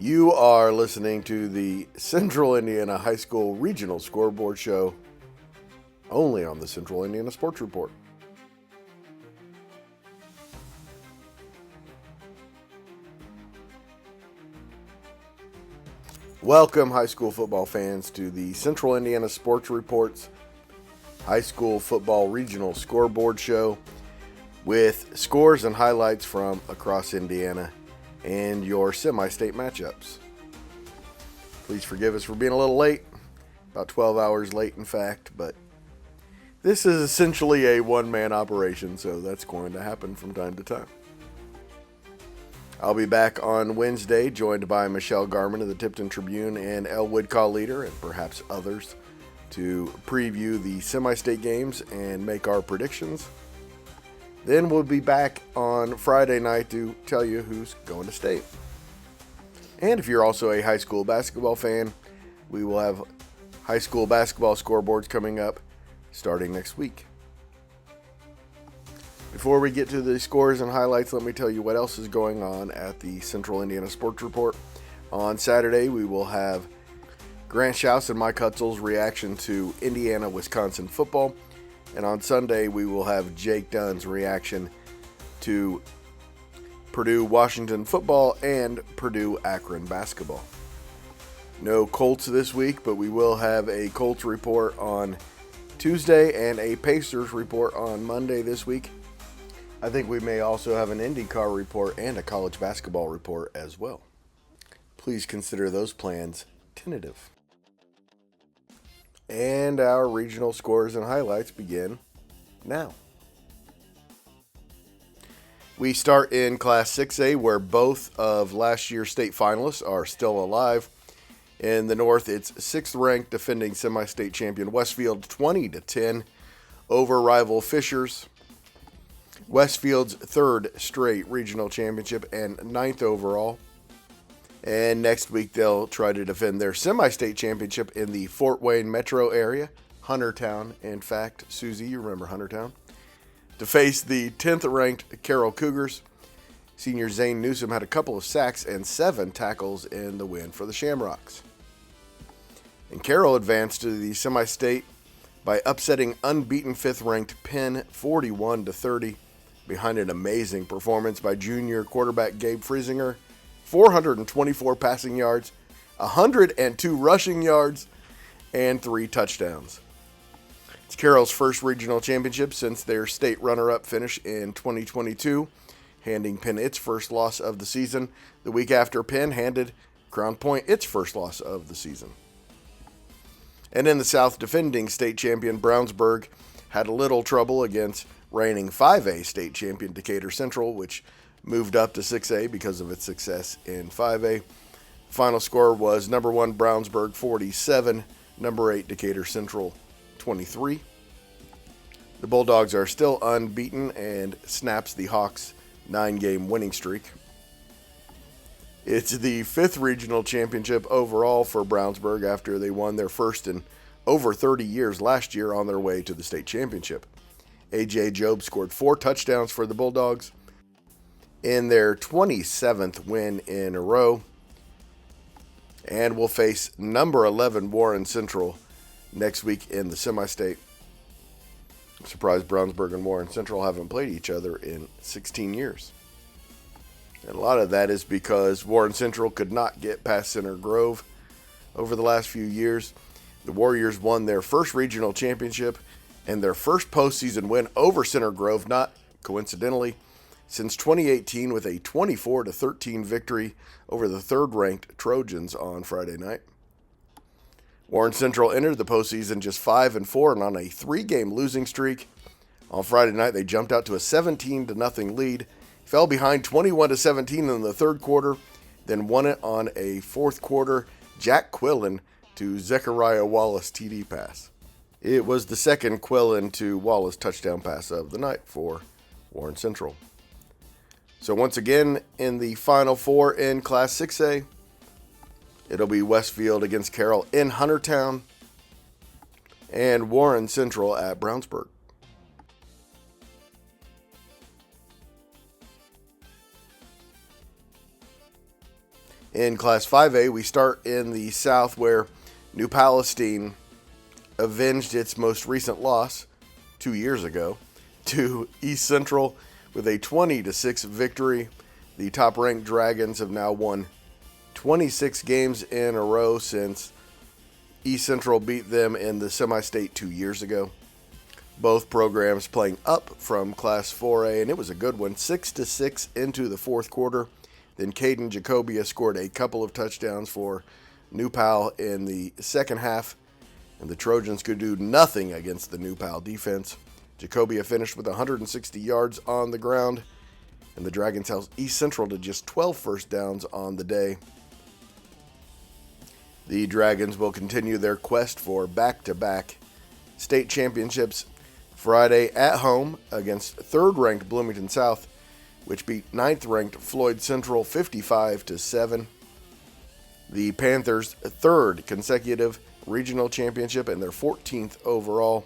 You are listening to the Central Indiana High School Regional Scoreboard Show, only on the Central Indiana Sports Report. Welcome, high school football fans, to the Central Indiana Sports Report's High School Football Regional Scoreboard Show with scores and highlights from across Indiana and your semi-state matchups. Please forgive us for being a little late, about 12 hours late in fact, but this is essentially a one-man operation, so that's going to happen from time to time. I'll be back on Wednesday, joined by Michelle Garman of the Tipton Tribune and Elwood Call Leader, and perhaps others, to preview the semi-state games and make our predictions. Then we'll be back on Friday night to tell you who's going to state. And if you're also a high school basketball fan, we will have high school basketball scoreboards coming up starting next week. Before we get to the scores and highlights, let me tell you what else is going on at the Central Indiana Sports Report. On Saturday, we will have Grant Schaus and Mike Hutzel's reaction to Indiana-Wisconsin football. And on Sunday, we will have Jake Dunn's reaction to Purdue-Washington football and Purdue-Akron basketball. No Colts this week, but we will have a Colts report on Tuesday and a Pacers report on Monday this week. I think we may also have an IndyCar report and a college basketball report as well. Please consider those plans tentative. And our regional scores and highlights begin now. We start in Class 6A, where both of last year's state finalists are still alive. In the North, it's 6th-ranked defending semi-state champion Westfield 20-10 over rival Fishers. Westfield's 3rd straight regional championship and 9th overall. And next week, they'll try to defend their semi-state championship in the Fort Wayne metro area, Huntertown. In fact, Susie, you remember Huntertown, to face the 10th-ranked Carroll Cougars. Senior Zane Newsom had a couple of sacks and 7 tackles in the win for the Shamrocks. And Carroll advanced to the semi-state by upsetting unbeaten 5th-ranked Penn 41-30 behind an amazing performance by junior quarterback Gabe Friesinger. 424 passing yards, 102 rushing yards, and 3 touchdowns. It's Carroll's first regional championship since their state runner-up finish in 2022, handing Penn its first loss of the season, the week after Penn handed Crown Point its first loss of the season. And in the South, defending state champion Brownsburg had a little trouble against reigning 5A state champion Decatur Central, which moved up to 6A because of its success in 5A. Final score was number 1 Brownsburg 47, number 8 Decatur Central 23. The Bulldogs are still unbeaten and snaps the Hawks' 9-game winning streak. It's the 5th regional championship overall for Brownsburg after they won their first in over 30 years last year on their way to the state championship. A.J. Job scored 4 touchdowns for the Bulldogs in their 27th win in a row, and will face number 11 Warren Central next week in the semi-state. I'm surprised Brownsburg and Warren Central haven't played each other in 16 years. And a lot of that is because Warren Central could not get past Center Grove over the last few years. The Warriors won their first regional championship and their first postseason win over Center Grove, not coincidentally, since 2018 with a 24-13 victory over the 3rd-ranked Trojans on Friday night. Warren Central entered the postseason just 5-4 and on a 3-game losing streak. On Friday night, they jumped out to a 17-0 lead, fell behind 21-17 in the 3rd quarter, then won it on a 4th quarter Jack Quillen to Zechariah Wallace TD pass. It was the 2nd Quillen to Wallace touchdown pass of the night for Warren Central. So once again, in the Final Four in Class 6A, it'll be Westfield against Carroll in Huntertown and Warren Central at Brownsburg. In Class 5A, we start in the South where New Palestine avenged its most recent loss 2 years ago to East Central with a 20-6 victory. The top-ranked Dragons have now won 26 games in a row since East Central beat them in the semi-state 2 years ago. Both programs playing up from Class 4A, and it was a good one. 6-6 into the fourth quarter. Then Caden Jacobia scored a couple of touchdowns for New Pal in the second half, and the Trojans could do nothing against the New Pal defense. Jacobia finished with 160 yards on the ground, and the Dragons held East Central to just 12 first downs on the day. The Dragons will continue their quest for back-to-back state championships Friday at home against third-ranked Bloomington South, which beat ninth-ranked Floyd Central 55-7. The Panthers' third consecutive regional championship and their 14th overall.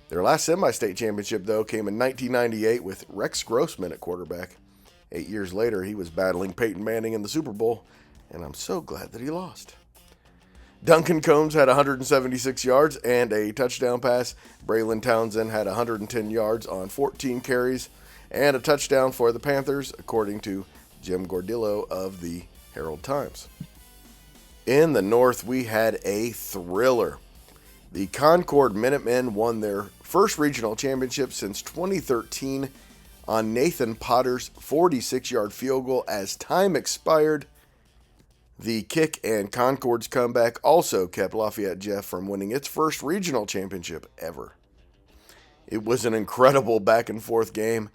Their last semi-state championship, though, came in 1998 with Rex Grossman at quarterback. 8 years later, he was battling Peyton Manning in the Super Bowl, and I'm so glad that he lost. Duncan Combs had 176 yards and a touchdown pass. Braylon Townsend had 110 yards on 14 carries and a touchdown for the Panthers, according to Jim Gordillo of the Herald-Times. In the North, we had a thriller. The Concord Minutemen won their first regional championship since 2013 on Nathan Potter's 46-yard field goal as time expired. The kick and Concord's comeback also kept Lafayette Jeff from winning its first regional championship ever. It was an incredible back-and-forth game,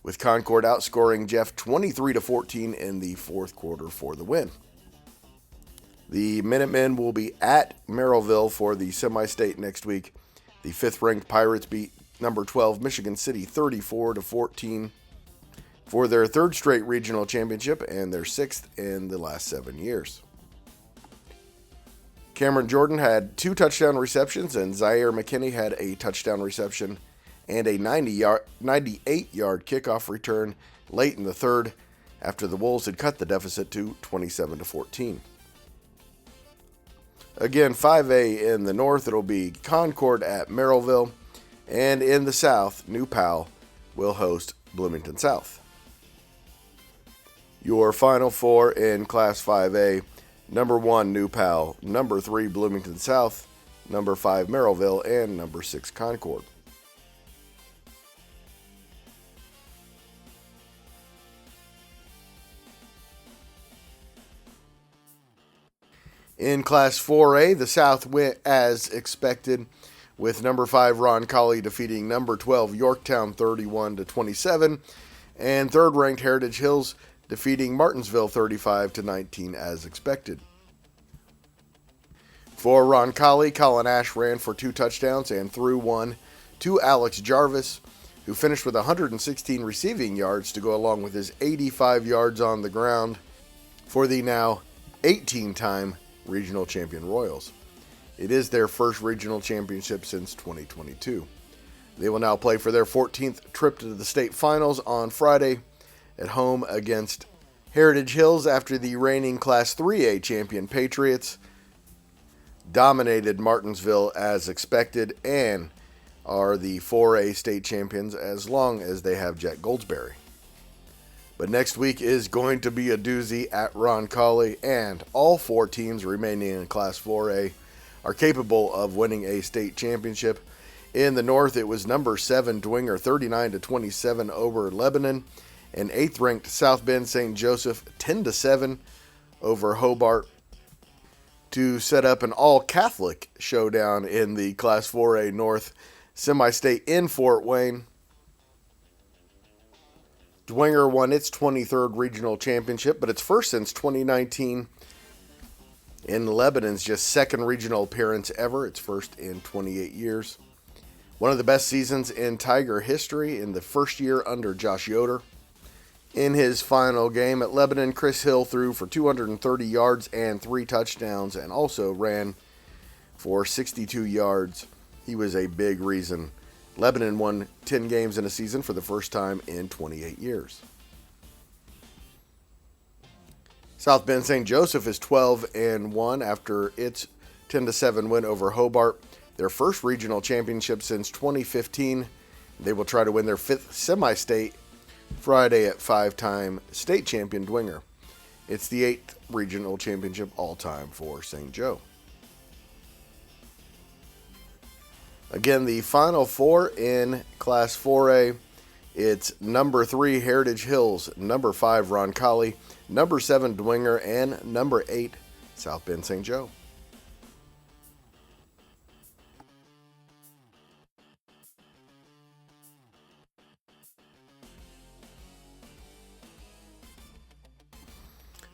with Concord outscoring Jeff 23-14 in the fourth quarter for the win. The Minutemen will be at Merrillville for the semi-state next week. The fifth-ranked Pirates beat number 12 Michigan City 34-14 for their third straight regional championship and their sixth in the last 7 years. Cameron Jordan had 2 touchdown receptions, and Zaire McKinney had a touchdown reception and a 98-yard kickoff return late in the third after the Wolves had cut the deficit to 27-14. Again, 5A in the North, it'll be Concord at Merrillville, and in the South, New Pal will host Bloomington South. Your Final Four in Class 5A, number 1, New Pal, number 3, Bloomington South, number 5, Merrillville, and number 6, Concord. In Class 4A, the South went as expected, with number 5, Roncalli defeating number 12, Yorktown 31-27, and third-ranked Heritage Hills defeating Martinsville 35-19 as expected. For Roncalli, Colin Ash ran for 2 touchdowns and threw one to Alex Jarvis, who finished with 116 receiving yards to go along with his 85 yards on the ground for the now 18-time regional champion Royals. It is their first regional championship since 2022. They will now play for their 14th trip to the state finals on Friday at home against Heritage Hills after the reigning Class 3A champion Patriots dominated Martinsville as expected and are the 4A state champions as long as they have Jack Goldsberry. But next week is going to be a doozy at Roncalli, and all 4 teams remaining in Class 4A are capable of winning a state championship. In the North, it was number 7 Dwenger 39-27 over Lebanon, and 8th-ranked South Bend St. Joseph 10-7 over Hobart to set up an all-Catholic showdown in the Class 4A North semi-state in Fort Wayne. Dwenger won its 23rd regional championship, but its first since 2019. In Lebanon's just second regional appearance ever, its first in 28 years. One of the best seasons in Tiger history in the first year under Josh Yoder. In his final game at Lebanon, Chris Hill threw for 230 yards and 3 touchdowns and also ran for 62 yards. He was a big reason Lebanon won 10 games in a season for the first time in 28 years. South Bend St. Joseph is 12-1 after its 10-7 win over Hobart, their first regional championship since 2015. They will try to win their fifth semi-state Friday at five-time state champion Dwenger. It's the 8th regional championship all-time for St. Joe. Again, the Final Four in Class 4A, it's number 3 Heritage Hills, number 5 Roncalli, number 7 Dwenger, and number 8 South Bend St. Joe.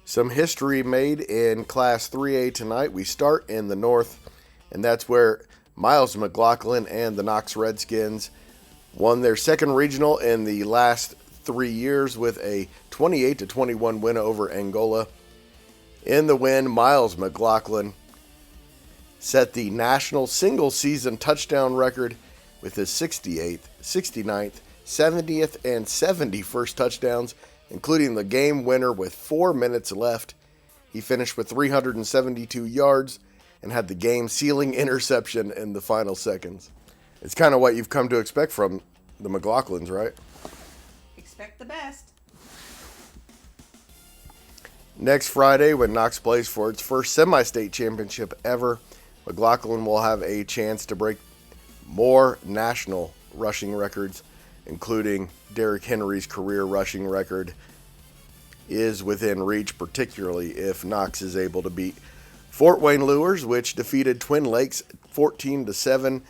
Some history made in Class 3A tonight. We start in the north, and that's where Miles McLaughlin and the Knox Redskins won their second regional in the last 3 years with a 28-21 win over Angola. In the win, Miles McLaughlin set the national single-season touchdown record with his 68th, 69th, 70th, and 71st touchdowns, including the game winner with 4 minutes left. He finished with 372 yards and had the game-sealing interception in the final seconds. It's kind of what you've come to expect from the McLaughlins, right? Expect the best. Next Friday, when Knox plays for its first semi-state championship ever, McLaughlin will have a chance to break more national rushing records, including Derrick Henry's career rushing record is within reach, particularly if Knox is able to beat Fort Wayne Luers, which defeated Twin Lakes 14-7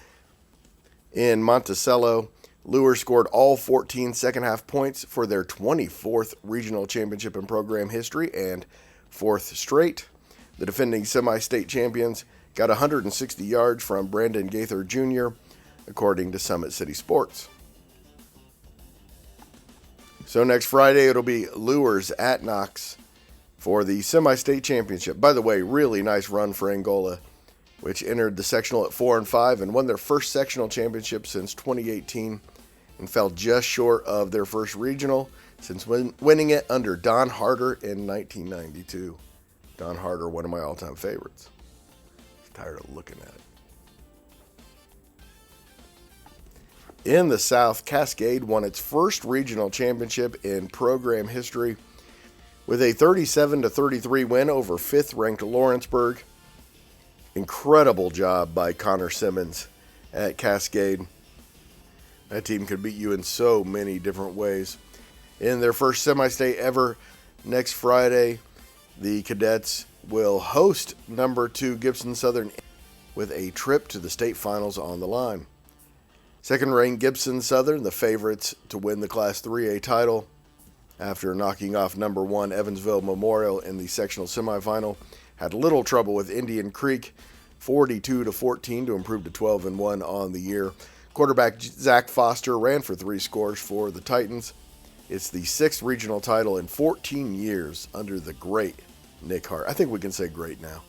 in Monticello. Luers scored all 14 second-half points for their 24th regional championship in program history and 4th straight. The defending semi-state champions got 160 yards from Brandon Gaither Jr., according to Summit City Sports. So next Friday, it'll be Luers at Knox for the semi-state championship. By the way, really nice run for Angola, which entered the sectional at 4-5 and won their first sectional championship since 2018 and fell just short of their first regional since winning it under Don Harder in 1992. Don Harder, one of my all-time favorites. I'm tired of looking at it. In the South, Cascade won its first regional championship in program history with a 37-33 win over 5th-ranked Lawrenceburg. Incredible job by Connor Simmons at Cascade. That team could beat you in so many different ways. In their first semi-state ever, next Friday, the Cadets will host number 2 Gibson Southern with a trip to the state finals on the line. Second-ranked Gibson Southern, the favorites to win the Class 3A title, after knocking off number 1 Evansville Memorial in the sectional semifinal, had little trouble with Indian Creek, 42-14 to improve to 12-1 on the year. Quarterback Zach Foster ran for 3 scores for the Titans. It's the 6th regional title in 14 years under the great Nick Hart. I think we can say great now.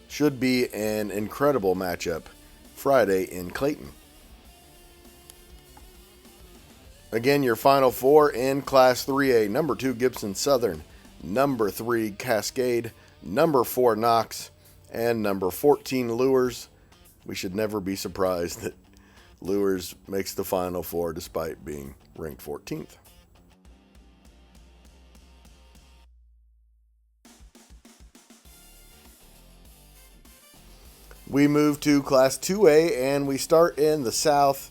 Should be an incredible matchup Friday in Clayton. Again, your Final Four in Class 3A. Number 2, Gibson Southern. Number 3, Cascade. Number 4, Knox. And number 14, Luers. We should never be surprised that Luers makes the Final Four despite being ranked 14th. We move to Class 2A, and we start in the South,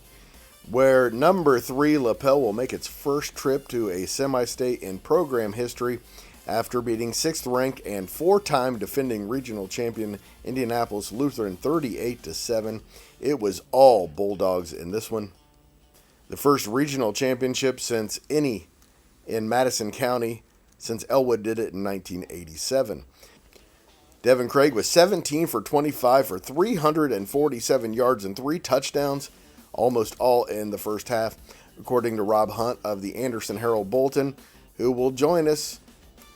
where number 3 Lapel will make its first trip to a semi-state in program history after beating 6th-ranked and 4-time defending regional champion Indianapolis-Lutheran 38-7. It was all Bulldogs in this one. The first regional championship since any in Madison County since Elwood did it in 1987. Devin Craig was 17 for 25 for 347 yards and 3 touchdowns, almost all in the first half, according to Rob Hunt of the Anderson Herald-Bulletin, who will join us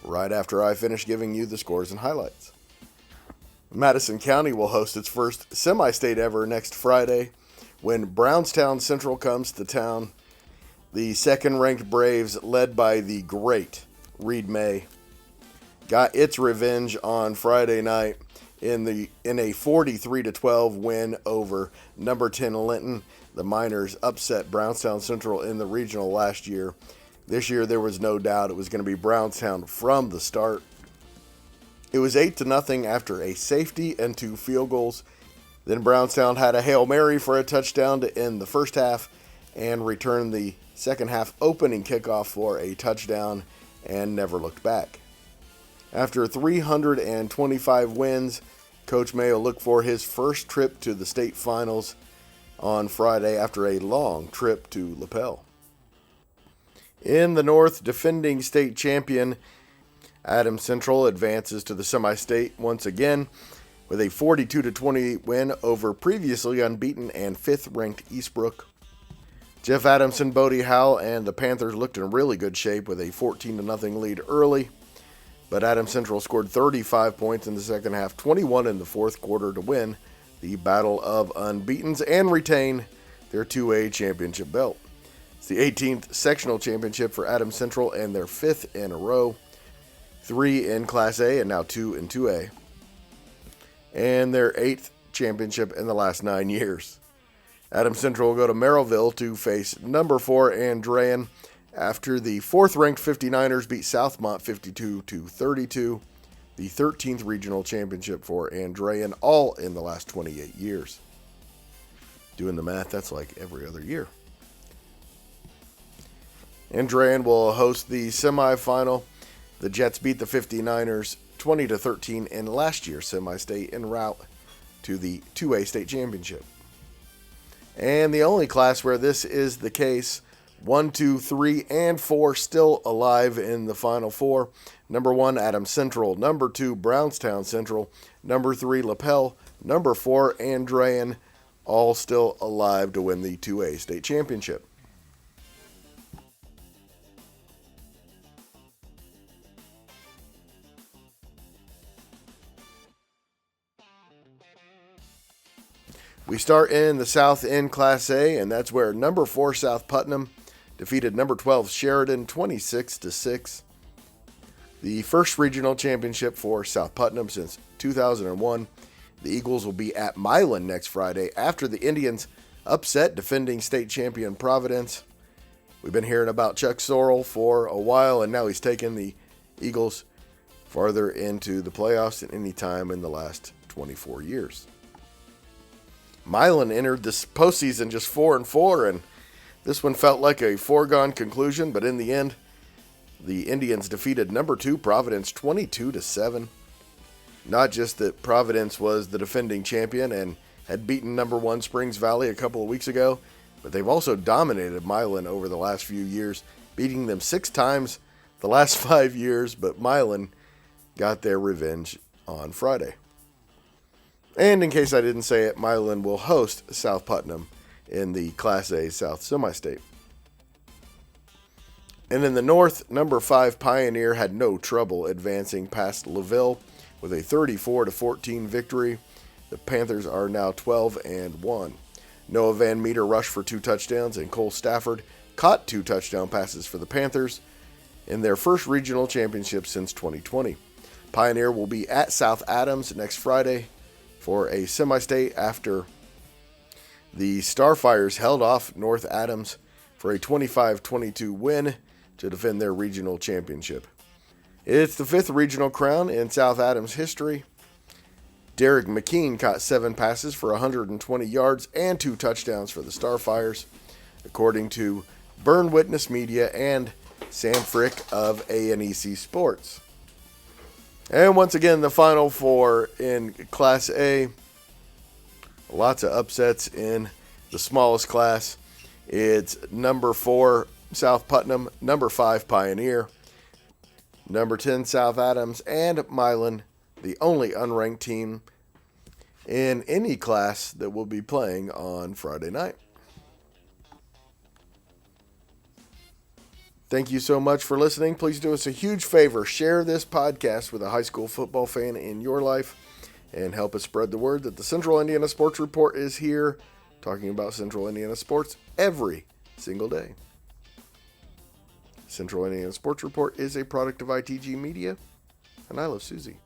right after I finish giving you the scores and highlights. Madison County will host its first semi-state ever next Friday when Brownstown Central comes to town. The second-ranked Braves, led by the great Reed May, got its revenge on Friday night in a 43-12 win over number 10 Linton. The Miners upset Brownstown Central in the regional last year. This year there was no doubt it was going to be Brownstown from the start. It was 8-0 after a safety and 2 field goals. Then Brownstown had a Hail Mary for a touchdown to end the first half and returned the second half opening kickoff for a touchdown and never looked back. After 325 wins, Coach Mayo looked for his first trip to the state finals on Friday after a long trip to Lapel. In the North, defending state champion Adams Central advances to the semi-state once again with a 42-28 win over previously unbeaten and 5th-ranked Eastbrook. Jeff Adamson, Bodie Howell, and the Panthers looked in really good shape with a 14-0 lead early, but Adams Central scored 35 points in the second half, 21 in the fourth quarter to win the Battle of Unbeatens and retain their 2A championship belt. It's the 18th sectional championship for Adams Central and their 5th in a row, 3 in Class A and now 2 in 2A, and their 8th championship in the last 9 years. Adams Central will go to Merrillville to face number 4 Andrean after the 4th-ranked 59ers beat Southmont 52-32, the 13th regional championship for Andrean, all in the last 28 years. Doing the math, that's like every other year. Andrean will host the semifinal. The Jets beat the 59ers 20-13 in last year's semi-state en route to the 2A state championship. And the only class where this is the case, 1, 2, 3, and 4 still alive in the Final Four. Number 1, Adams Central. Number 2, Brownstown Central. Number 3, Lapel. Number 4, Andrean. All still alive to win the 2A state championship. We start in the South in Class A, and that's where number 4 South Putnam defeated number 12 Sheridan 26-6. The first regional championship for South Putnam since 2001. The Eagles will be at Milan next Friday after the Indians upset defending state champion Providence. We've been hearing about Chuck Sorrell for a while, and now he's taken the Eagles farther into the playoffs than any time in the last 24 years. Milan entered this postseason just 4-4, and this one felt like a foregone conclusion, but in the end, the Indians defeated number 2 Providence 22-7. Not just that Providence was the defending champion and had beaten number 1 Springs Valley a couple of weeks ago, but they've also dominated Milan over the last few years, beating them 6 times the last 5 years, but Milan got their revenge on Friday. And in case I didn't say it, Milan will host South Putnam in the Class A South Semi-State. And in the North, number 5 Pioneer had no trouble advancing past Laville with a 34-14 victory. The Panthers are now 12-1. Noah Van Meter rushed for 2 touchdowns, and Cole Stafford caught 2 touchdown passes for the Panthers in their first regional championship since 2020. Pioneer will be at South Adams next Friday for a semi-state after the Starfires held off North Adams for a 25-22 win to defend their regional championship. It's the 5th regional crown in South Adams history. Derek McKean caught 7 passes for 120 yards and 2 touchdowns for the Starfires, according to Burn Witness Media and Sam Frick of A&EC Sports. And once again, the Final Four in Class A. Lots of upsets in the smallest class. It's number 4 South Putnam, number 5 Pioneer, number 10 South Adams, and Milan, the only unranked team in any class that will be playing on Friday night. Thank you so much for listening. Please do us a huge favor. Share this podcast with a high school football fan in your life and help us spread the word that the Central Indiana Sports Report is here talking about Central Indiana sports every single day. Central Indiana Sports Report is a product of ITG Media. And I love Susie.